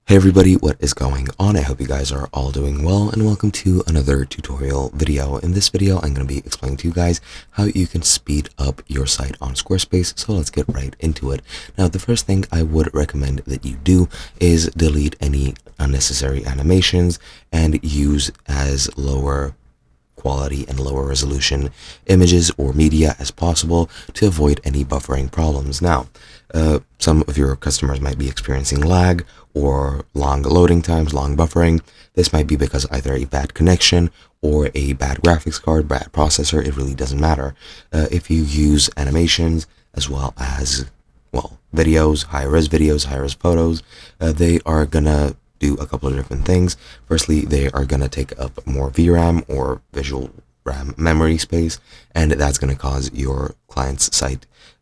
Hey everybody, what is going on? I hope you guys are all doing well, and welcome to another tutorial video. In this video, I'm going to be explaining to you guys how you can speed up your site on Squarespace, so let's get right into it. Now, the first thing I would recommend that you do is delete any unnecessary animations and use as lower quality and lower resolution images or media as possible to avoid any buffering problems. Now, some of your customers might be experiencing lag or long loading times, long buffering. This might be because either a bad connection or a bad graphics card, bad processor. It really doesn't matter. If you use animations as well as, videos, high-res photos, they are gonna do a couple of different things. Firstly, they are going to take up more VRAM or visual RAM memory space, and that's going to cause your client's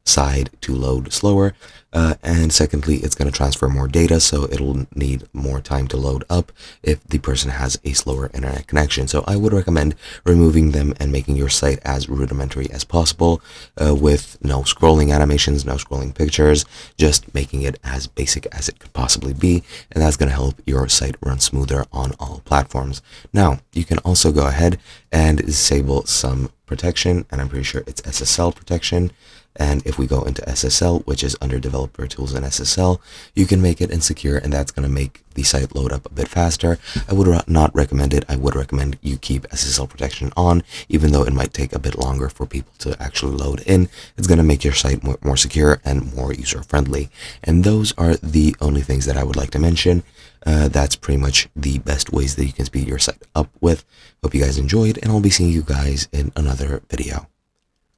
side to load slower. And secondly, it's going to transfer more data, so it'll need more time to load up if the person has a slower internet connection. So I would recommend removing them and making your site as rudimentary as possible, with no scrolling animations, no scrolling pictures, just making it as basic as it could possibly be, and that's going to help your site run smoother on all platforms. Now, you can also go ahead and disable some protection, and I'm pretty sure it's SSL protection. And if we go into SSL, which is under developer tools and SSL, you can make it insecure, and that's going to make the site load up a bit faster. I would not recommend it. I would recommend you keep SSL protection on, even though it might take a bit longer for people to actually load in. It's going to make your site more secure and more user friendly. And those are the only things that I would like to mention. That's pretty much the best ways that you can speed your site up with. Hope you guys enjoyed, and I'll be seeing you guys in another video.